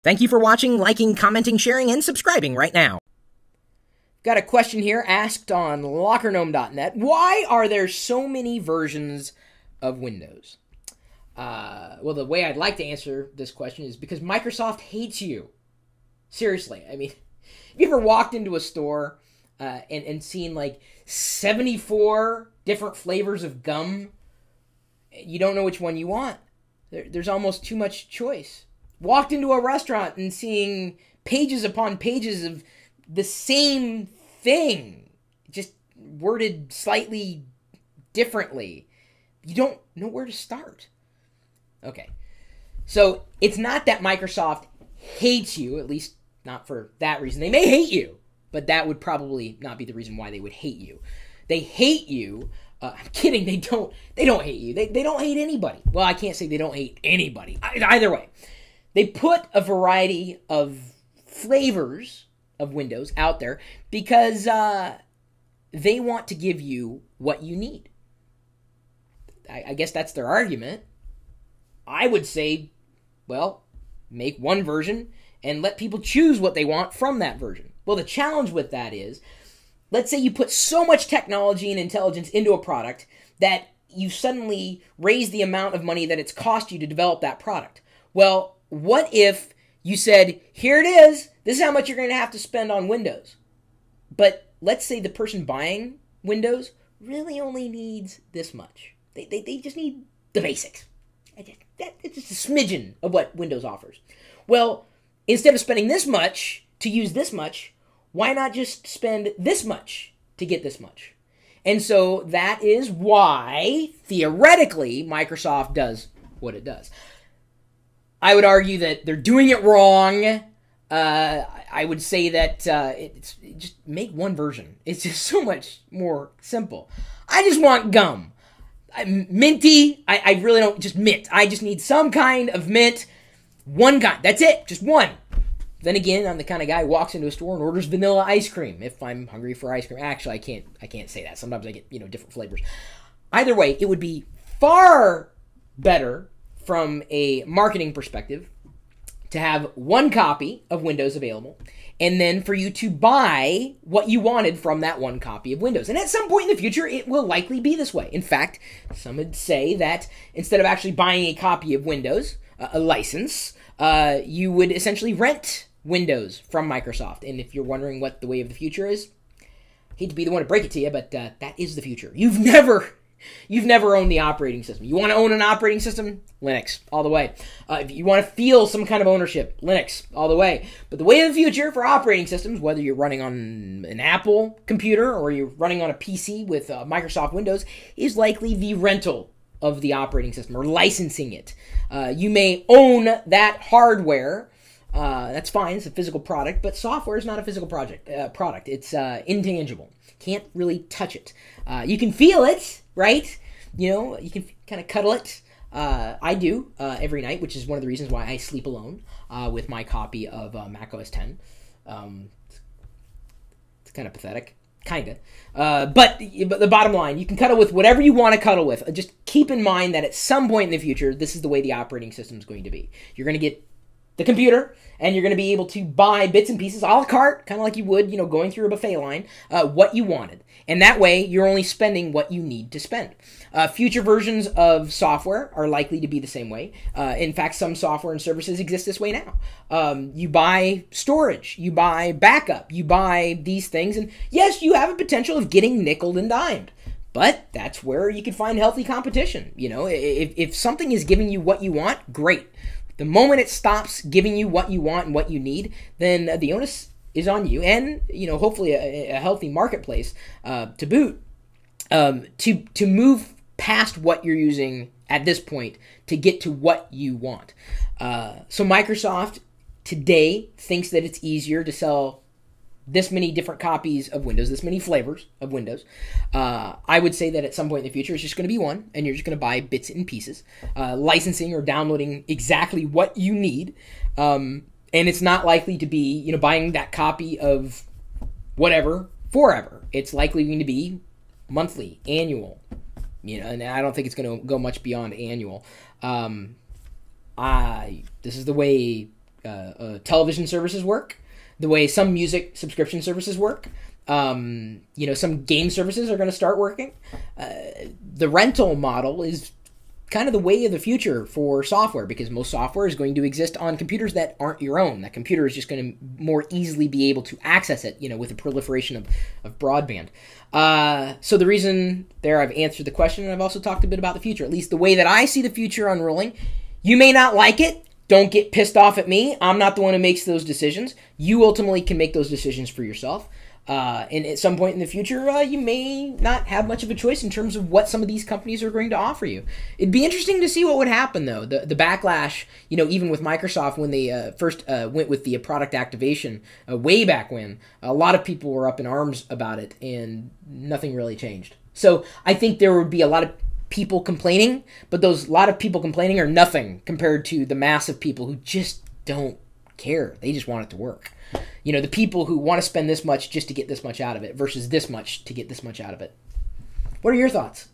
Thank you for watching, liking, commenting, sharing, and subscribing right now. Got a question here asked on LockerGnome.net. Why are there so many versions of Windows? Well, the way I'd like to answer this question is because Microsoft hates you. Seriously. I mean, have you ever walked into a store and seen like 74 different flavors of gum? You don't know which one you want. There's almost too much choice. Walked into a restaurant and seeing pages upon pages of the same thing, just worded slightly differently. You don't know where to start. Okay, so it's not that Microsoft hates you, at least not for that reason. They may hate you, but that would probably not be the reason why they would hate you. They hate you. I'm kidding. They don't hate you. They don't hate anybody. Well, I can't say they don't hate anybody. Either way, they put a variety of flavors of Windows out there because they want to give you what you need. I guess that's their argument. I would say, well, make one version and let people choose what they want from that version. Well, the challenge with that is, let's say you put so much technology and intelligence into a product that you suddenly raise the amount of money that it's cost you to develop that product. Well, what if you said, here it is, this is how much you're going to have to spend on Windows. But let's say the person buying Windows really only needs this much. They just need the basics. It's just a smidgen of what Windows offers. Well, instead of spending this much to use this much, why not just spend this much to get this much? And so that is why, theoretically, Microsoft does what it does. I would argue that they're doing it wrong. I would say that just make one version. It's just so much more simple. I just want gum. Minty, I really don't, just mint. I just need some kind of mint. One kind. That's it. Just one. Then again, I'm the kind of guy who walks into a store and orders vanilla ice cream if I'm hungry for ice cream. Actually, I can't say that. Sometimes I get, different flavors. Either way, it would be far better from a marketing perspective to have one copy of Windows available, and then for you to buy what you wanted from that one copy of Windows. And at some point in the future, it will likely be this way. In fact, some would say that instead of actually buying a copy of Windows, a license, you would essentially rent Windows from Microsoft. And if you're wondering what the way of the future is, I hate to be the one to break it to you, but that is the future. You've never owned the operating system. You want to own an operating system? Linux, all the way. If you want to feel some kind of ownership, Linux, all the way. But the way of the future for operating systems, whether you're running on an Apple computer or you're running on a PC with Microsoft Windows, is likely the rental of the operating system or licensing it. You may own that hardware. That's fine. It's a physical product, but software is not a physical product. It's intangible. Can't really touch it. You can feel it, right? You can kind of cuddle it. I do every night, which is one of the reasons why I sleep alone with my copy of Mac OS X. It's kind of pathetic. Kind of. But the bottom line, you can cuddle with whatever you want to cuddle with. Just keep in mind that at some point in the future, this is the way the operating system is going to be. You're going to get the computer, and you're going to be able to buy bits and pieces a la carte, kind of like you would, going through a buffet line, what you wanted. And that way, you're only spending what you need to spend. Future versions of software are likely to be the same way. In fact, some software and services exist this way now. You buy storage, you buy backup, you buy these things, and yes, you have a potential of getting nickeled and dimed. But that's where you can find healthy competition. If something is giving you what you want, great. The moment it stops giving you what you want and what you need, then the onus is on you, and hopefully a healthy marketplace to boot, to move past what you're using at this point to get to what you want. So Microsoft today thinks that it's easier to sell this many different copies of Windows, this many flavors of Windows. I would say that at some point in the future, it's just going to be one, and you're just going to buy bits and pieces, licensing or downloading exactly what you need. And it's not likely to be, buying that copy of whatever forever. It's likely going to be monthly, annual, and I don't think it's going to go much beyond annual. This is the way television services work, the way some music subscription services work. Some game services are going to start working. The rental model is kind of the way of the future for software, because most software is going to exist on computers that aren't your own. That computer is just going to more easily be able to access it, with the proliferation of broadband. So the reason there, I've answered the question, and I've also talked a bit about the future, at least the way that I see the future unrolling. You may not like it. Don't get pissed off at me. I'm not the one who makes those decisions. You ultimately can make those decisions for yourself. And at some point in the future, you may not have much of a choice in terms of what some of these companies are going to offer you. It'd be interesting to see what would happen, though. The backlash, even with Microsoft when they first went with the product activation way back when, a lot of people were up in arms about it, and nothing really changed. So I think there would be a lot of people complaining, but those lot of people complaining are nothing compared to the mass of people who just don't care. They just want it to work. The people who want to spend this much just to get this much out of it versus this much to get this much out of it. What are your thoughts?